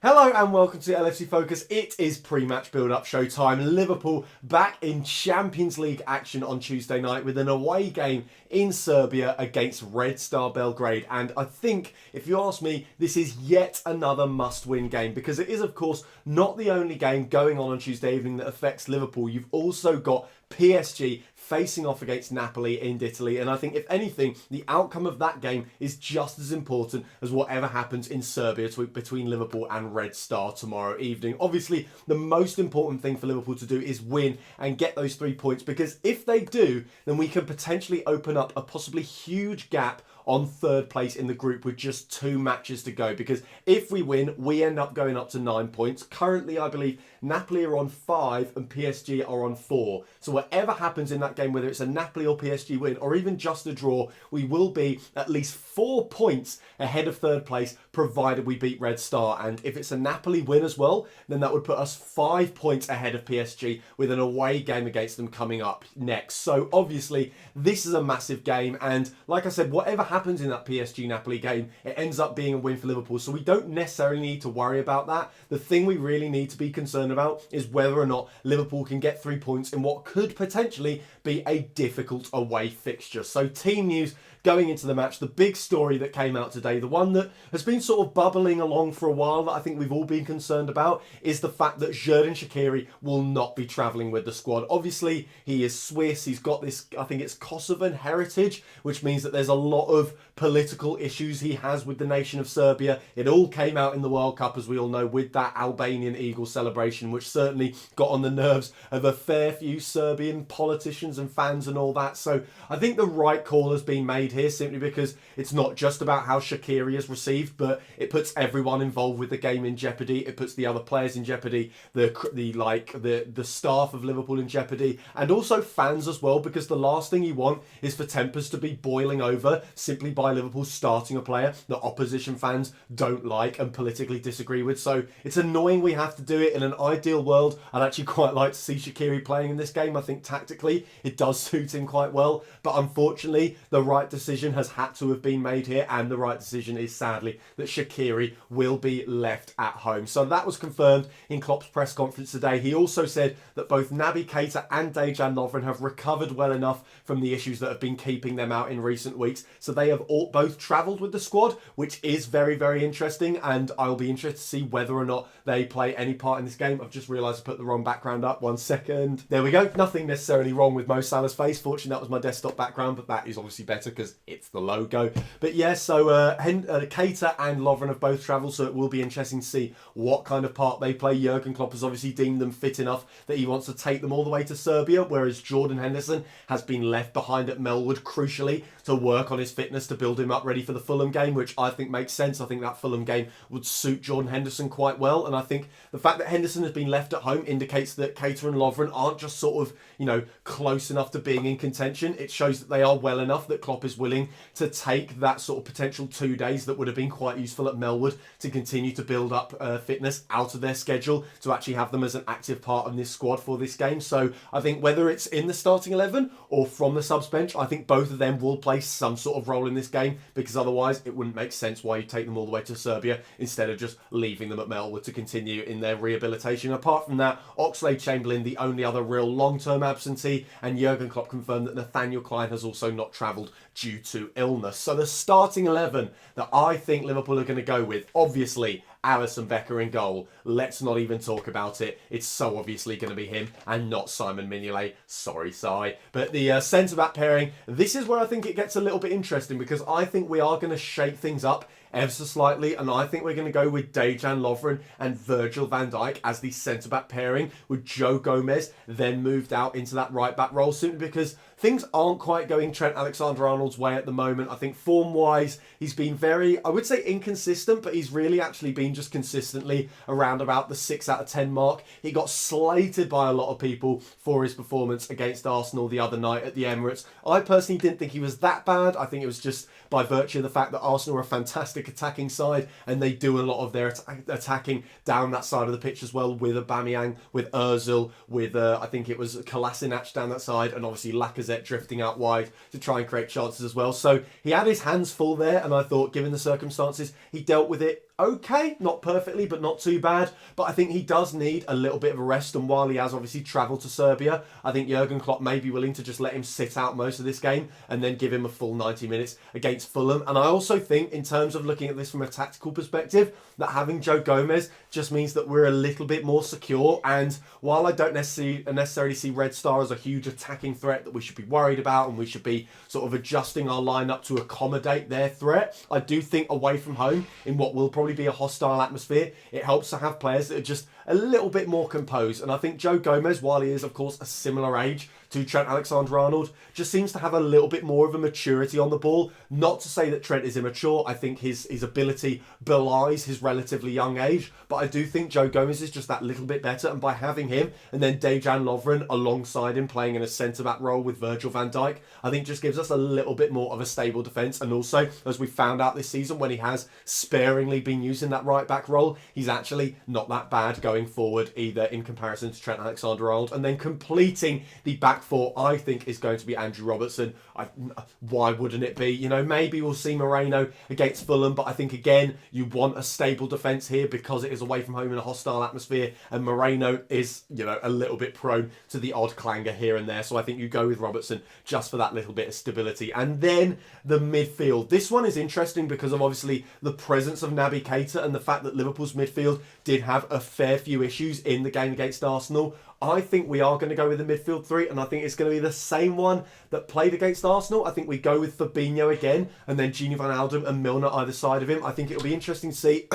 Hello and welcome to LFC Focus. It is pre-match build-up showtime. Liverpool back in Champions League action on Tuesday night with an away game in Serbia against Red Star Belgrade. And I think, if you ask me, this is yet another must-win game because it is, of course, not the only game going on Tuesday evening that affects Liverpool. You've also got PSG facing off against Napoli in Italy, and I think if anything the outcome of that game is just as important as whatever happens in Serbia between Liverpool and Red Star tomorrow evening. Obviously the most important thing for Liverpool to do is win and get those 3 points, because if they do, then we can potentially open up a possibly huge gap on third place in the group with just 2 matches to go, because if we win we end up going up to 9 points. Currently I believe Napoli are on 5 and PSG are on 4, so whatever happens in that game, whether it's a Napoli or PSG win or even just a draw, we will be at least 4 points ahead of third place provided we beat Red Star. And if it's a Napoli win as well, then that would put us 5 points ahead of PSG with an away game against them coming up next. So obviously this is a massive game, and like I said, whatever happens in that PSG Napoli game, it ends up being a win for Liverpool, so we don't necessarily need to worry about that. The thing we really need to be concerned about is whether or not Liverpool can get 3 points in what could potentially be a difficult away fixture. So team news going into the match, the big story that came out today, the one that has been sort of bubbling along for a while that I think we've all been concerned about, is the fact that Shaqiri will not be travelling with the squad. Obviously he is Swiss, he's got this, I think it's Kosovan heritage, which means that there's a lot of political issues he has with the nation of Serbia. It all came out in the World Cup, as we all know, with that Albanian Eagle celebration, which certainly got on the nerves of a fair few Serbian politicians and fans and all that. So I think the right call has been made here, simply because it's not just about how Shaqiri is received, but it puts everyone involved with the game in jeopardy. It puts the other players in jeopardy, the staff of Liverpool in jeopardy, and also fans as well, because the last thing you want is for tempers to be boiling over simply by Liverpool starting a player that opposition fans don't like and politically disagree with. So it's annoying we have to do it. In an ideal world, I'd actually quite like to see Shaqiri playing in this game. I think tactically it does suit him quite well, but unfortunately the right decision has had to have been made here, and the right decision is sadly that Shaqiri will be left at home. So that was confirmed in Klopp's press conference today. He also said that both Naby Keita and Dejan Lovren have recovered well enough from the issues that have been keeping them out in recent weeks, so they have both travelled with the squad, which is very, very interesting, and I'll be interested to see whether or not they play any part in this game. I've just realised I put the wrong background up. 1 second. There we go. Nothing necessarily wrong with Mo Salah's face. Fortunately, that was my desktop background, but that is obviously better because it's the logo. But yeah, so Keita and Lovren have both travelled, so it will be interesting to see what kind of part they play. Jurgen Klopp has obviously deemed them fit enough that he wants to take them all the way to Serbia, whereas Jordan Henderson has been left behind at Melwood, crucially, to work on his fitness to build him up ready for the Fulham game, which I think makes sense. I think that Fulham game would suit Jordan Henderson quite well, and I think the fact that Henderson has been left at home indicates that Keita and Lovren aren't just sort of, you know, close enough to being in contention. It shows that they are well enough that Klopp is willing to take that sort of potential 2 days that would have been quite useful at Melwood to continue to build up fitness out of their schedule to actually have them as an active part of this squad for this game. So I think whether it's in the starting 11 or from the subs bench, I think both of them will play some sort of role in this game, because otherwise it wouldn't make sense why you take them all the way to Serbia instead of just leaving them at Melwood to continue in their rehabilitation. Apart from that, Oxlade-Chamberlain, the only other real long-term absentee, and Jurgen Klopp confirmed that Nathaniel Klein has also not travelled due to illness. So the starting 11 that I think Liverpool are going to go with, obviously Alisson Becker in goal. Let's not even talk about it. It's so obviously going to be him and not Simon Mignolet. Sorry, Si. But the centre-back pairing, this is where I think it gets a little bit interesting, because I think we are going to shake things up ever so slightly, and I think we're going to go with Dejan Lovren and Virgil van Dijk as the centre-back pairing, with Joe Gomez then moved out into that right-back role, simply because things aren't quite going Trent Alexander-Arnold's way at the moment. I think form-wise, he's been very, I would say inconsistent, but he's really actually been just consistently around about the 6 out of 10 mark. He got slated by a lot of people for his performance against Arsenal the other night at the Emirates. I personally didn't think he was that bad. I think it was just by virtue of the fact that Arsenal are a fantastic attacking side, and they do a lot of their attacking down that side of the pitch as well, with Aubameyang, with Ozil, with I think it was Kolasinac down that side, and obviously Lacazette drifting out wide to try and create chances as well. So he had his hands full there, and I thought, given the circumstances, he dealt with it okay, not perfectly, but not too bad. But I think he does need a little bit of a rest, and while he has obviously travelled to Serbia, I think Jurgen Klopp may be willing to just let him sit out most of this game and then give him a full 90 minutes against Fulham. And I also think, in terms of looking at this from a tactical perspective, that having Joe Gomez just means that we're a little bit more secure. And while I don't necessarily see Red Star as a huge attacking threat that we should be worried about and we should be sort of adjusting our lineup to accommodate their threat, I do think away from home, in what will probably be a hostile atmosphere, it helps to have players that are just a little bit more composed. And I think Joe Gomez, while he is of course a similar age to Trent Alexander-Arnold, just seems to have a little bit more of a maturity on the ball. Not to say that Trent is immature. I think his ability belies his relatively young age, but I do think Joe Gomez is just that little bit better. And by having him and then Dejan Lovren alongside him playing in a centre-back role with Virgil van Dijk, I think just gives us a little bit more of a stable defence. And also, as we found out this season, when he has sparingly been using that right-back role, he's actually not that bad going forward either in comparison to Trent Alexander-Arnold. And then completing the back four, I think, is going to be Andrew Robertson. Why wouldn't it be? You know, maybe we'll see Moreno against Fulham, but I think, again, you want a stable defence here because it is away from home in a hostile atmosphere, and Moreno is, you know, a little bit prone to the odd clanger here and there. So I think you go with Robertson just for that little bit of stability. And then the midfield. This one is interesting because of obviously the presence of Naby Keita and the fact that Liverpool's midfield did have a fair few issues in the game against Arsenal. I think we are going to go with the midfield three, and I think it's going to be the same one that played against Arsenal. I think we go with Fabinho again, and then Gini Wijnaldum and Milner either side of him. I think it'll be interesting to see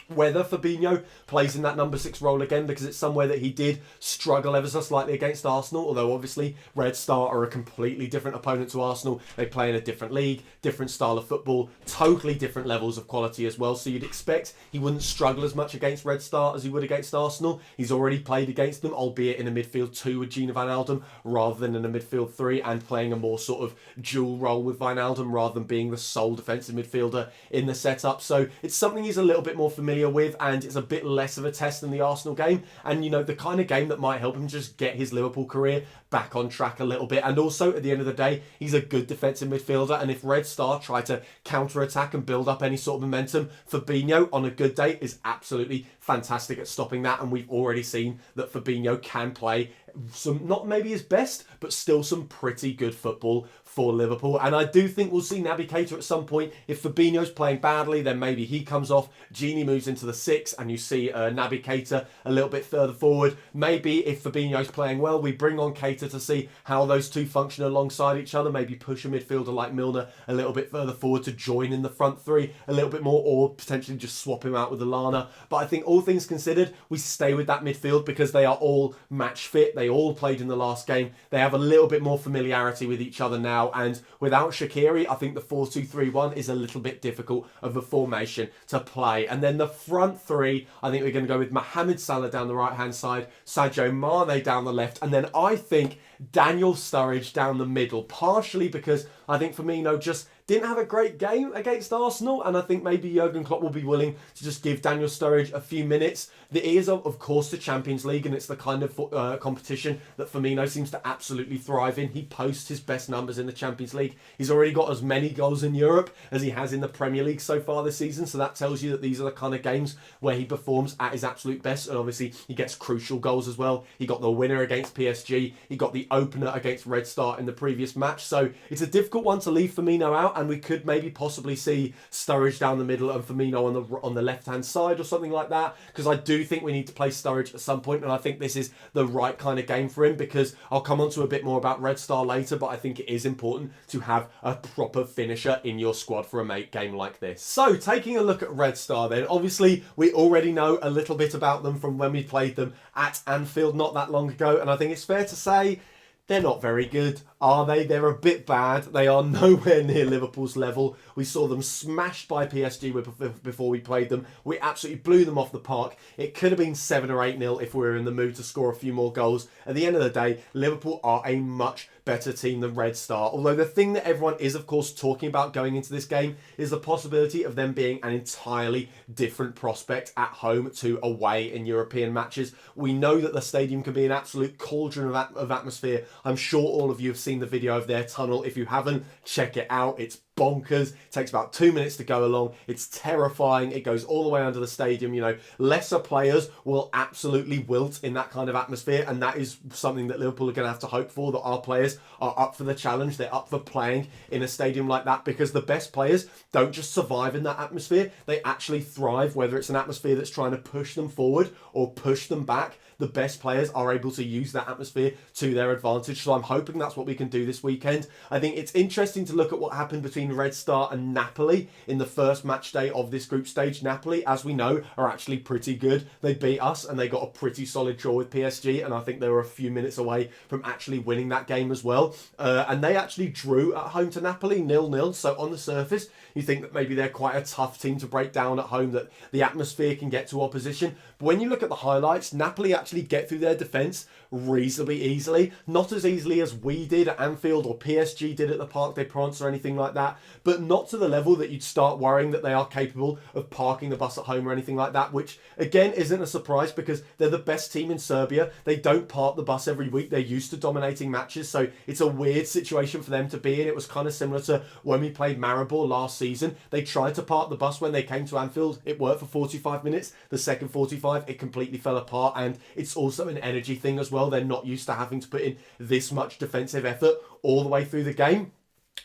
whether Fabinho plays in that number 6 role again, because it's somewhere that he did struggle ever so slightly against Arsenal, although obviously Red Star are a completely different opponent to Arsenal. They play in a different league, different style of football, totally different levels of quality as well, so you'd expect he wouldn't struggle as much against Red Star as he would against Arsenal. He's already played against them, albeit in a midfield 2 with Gini Wijnaldum rather than in a midfield 3, and playing a more sort of dual role with Wijnaldum rather than being the sole defensive midfielder in the setup. So it's something he's a little bit more familiar with, and it's a bit less of a test than the Arsenal game, and you know, the kind of game that might help him just get his Liverpool career back on track a little bit. And also, at the end of the day, he's a good defensive midfielder, and if Red Star try to counter-attack and build up any sort of momentum, Fabinho on a good day is absolutely fantastic at stopping that, and we've already seen that Fabinho can play some, not maybe his best, but still some pretty good football for Liverpool. And I do think we'll see Naby Keita at some point. If Fabinho's playing badly, then maybe he comes off, Gini moves into the 6, and you see Naby Keita a little bit further forward. Maybe if Fabinho's playing well, we bring on Keita to see how those two function alongside each other, maybe push a midfielder like Milner a little bit further forward to join in the front 3 a little bit more, or potentially just swap him out with Lallana. But I think all things considered, we stay with that midfield because they are all match fit. They all played in the last game. They have a little bit more familiarity with each other now, and without Shaqiri, I think the 4-2-3-1 is a little bit difficult of a formation to play. And then the front 3, I think we're going to go with Mohamed Salah down the right-hand side, Sadio Mane down the left, and then I think Daniel Sturridge down the middle, partially because I think Firmino just didn't have a great game against Arsenal, and I think maybe Jurgen Klopp will be willing to just give Daniel Sturridge a few minutes. It is, of course, the Champions League, and it's the kind of competition that Firmino seems to absolutely thrive in. He posts his best numbers in the Champions League. He's already got as many goals in Europe as he has in the Premier League so far this season, so that tells you that these are the kind of games where he performs at his absolute best, and obviously he gets crucial goals as well. He got the winner against PSG, he got the opener against Red Star in the previous match, so it's a difficult one to leave Firmino out, and we could maybe possibly see Sturridge down the middle and Firmino on the left-hand side or something like that, because I do think we need to play Sturridge at some point, and I think this is the right kind of game for him, because I'll come on to a bit more about Red Star later, but I think it is important to have a proper finisher in your squad for a game like this. So, taking a look at Red Star then, obviously we already know a little bit about them from when we played them at Anfield not that long ago, and I think it's fair to say they're not very good, are they? They're a bit bad. They are nowhere near Liverpool's level. We saw them smashed by PSG before we played them. We absolutely blew them off the park. It could have been 7 or 8-0 if we were in the mood to score a few more goals. At the end of the day, Liverpool are a much better team than Red Star. Although the thing that everyone is, of course, talking about going into this game is the possibility of them being an entirely different prospect at home to away in European matches. We know that the stadium can be an absolute cauldron of atmosphere. I'm sure all of you have seen the video of their tunnel. If you haven't, check it out. It's bonkers. It takes about 2 minutes to go along. It's terrifying. It goes all the way under the stadium. You know, lesser players will absolutely wilt in that kind of atmosphere, and that is something that Liverpool are going to have to hope for, that our players are up for the challenge. They're up for playing in a stadium like that, because the best players don't just survive in that atmosphere. They actually thrive, whether it's an atmosphere that's trying to push them forward or push them back. The best players are able to use that atmosphere to their advantage. So I'm hoping that's what we can do this weekend. I think it's interesting to look at what happened between Red Star and Napoli in the first match day of this group stage. Napoli, as we know, are actually pretty good. They beat us and they got a pretty solid draw with PSG, and I think they were a few minutes away from actually winning that game as well. And they actually drew at home to Napoli 0-0. So on the surface, you think that maybe they're quite a tough team to break down at home, that the atmosphere can get to opposition. But when you look at the highlights, Napoli actually get through their defence reasonably easily. Not as easily as we did at Anfield or PSG did at the Parc des Princes or anything like that, but not to the level that you'd start worrying that they are capable of parking the bus at home or anything like that, which again isn't a surprise because they're the best team in Serbia. They don't park the bus every week. They're used to dominating matches, so it's a weird situation for them to be in. It was kind of similar to when we played Maribor last season. They tried to park the bus when they came to Anfield. It worked for 45 minutes. The second 45, it completely fell apart, and it's also an energy thing as well. They're not used to having to put in this much defensive effort all the way through the game.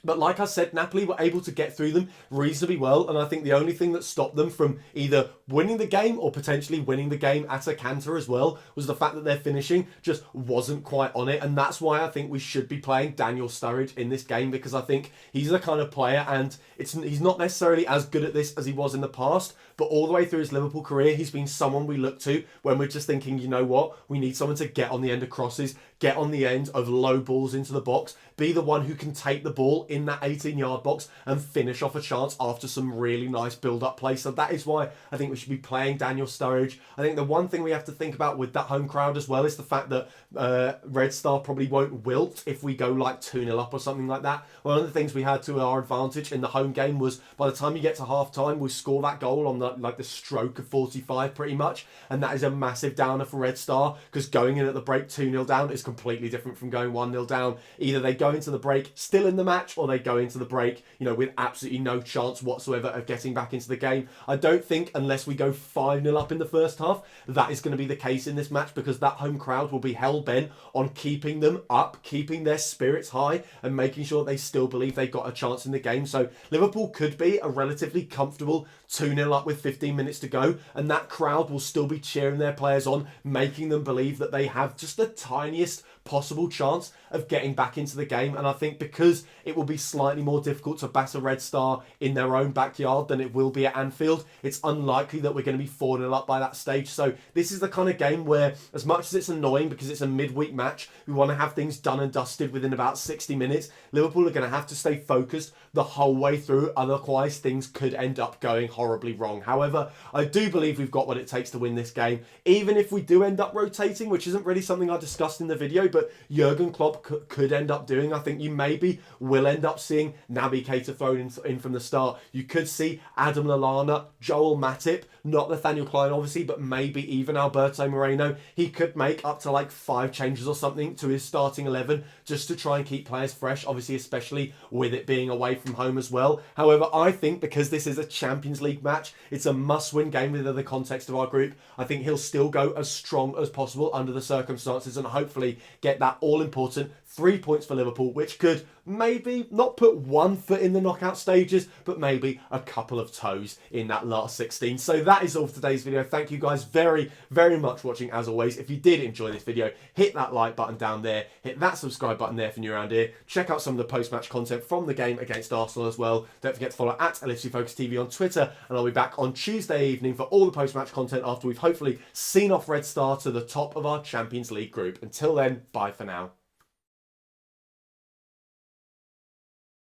But like I said, Napoli were able to get through them reasonably well, and I think the only thing that stopped them from either winning the game or potentially winning the game at a canter as well was the fact that their finishing just wasn't quite on it. And that's why I think we should be playing Daniel Sturridge in this game, because I think he's the kind of player, and he's not necessarily as good at this as he was in the past, but all the way through his Liverpool career, he's been someone we look to when we're just thinking, you know what, we need someone to get on the end of crosses, get on the end of low balls into the box, be the one who can take the ball in that 18-yard box and finish off a chance after some really nice build-up play. So that is why I think we should be playing Daniel Sturridge. I think the one thing we have to think about with that home crowd as well is the fact that Red Star probably won't wilt if we go like 2-0 up or something like that. One of the things we had to our advantage in the home game was by the time you get to half-time, we score that goal on the stroke of 45 pretty much, and that is a massive downer for Red Star, because going in at the break 2-0 down is completely different from going 1-0 down. Either they go into the break still in the match, or they go into the break, you know, with absolutely no chance whatsoever of getting back into the game. I don't think, unless we go 5-0 up in the first half, that is going to be the case in this match, because that home crowd will be hell-bent on keeping them up, keeping their spirits high, and making sure they still believe they've got a chance in the game. So Liverpool could be a relatively comfortable 2-0 up with 15 minutes to go, and that crowd will still be cheering their players on, making them believe that they have just the tiniest possible chance of getting back into the game. And I think because it will be slightly more difficult to batter Red Star in their own backyard than it will be at Anfield, it's unlikely that we're going to be 4-0 up by that stage. So this is the kind of game where, as much as it's annoying because it's a midweek match, we want to have things done and dusted within about 60 minutes. Liverpool are going to have to stay focused the whole way through, otherwise things could end up going horribly wrong. However, I do believe we've got what it takes to win this game, even if we do end up rotating, which isn't really something I discussed in the video, but Jurgen Klopp could end up doing. I think you maybe will end up seeing Naby Keita thrown in from the start. You could see Adam Lallana, Joel Matip, not Nathaniel Klein obviously, but maybe even Alberto Moreno. He could make up to like 5 changes or something to his starting 11 just to try and keep players fresh, obviously, especially with it being away from home as well. However, I think because this is a Champions League match, it's a must-win game within the context of our group. I think he'll still go as strong as possible under the circumstances and hopefully get that all-important 3 points for Liverpool, which could maybe not put 1 foot in the knockout stages, but maybe a couple of toes in that last 16. So that is all for today's video. Thank you guys very, very much for watching as always. If you did enjoy this video, hit that like button down there, hit that subscribe button there if you're new around here. Check out some of the post-match content from the game against Arsenal as well. Don't forget to follow at LFC Focus TV on Twitter, and I'll be back on Tuesday evening for all the post-match content after we've hopefully seen off Red Star to the top of our Champions League group. Until then, bye for now.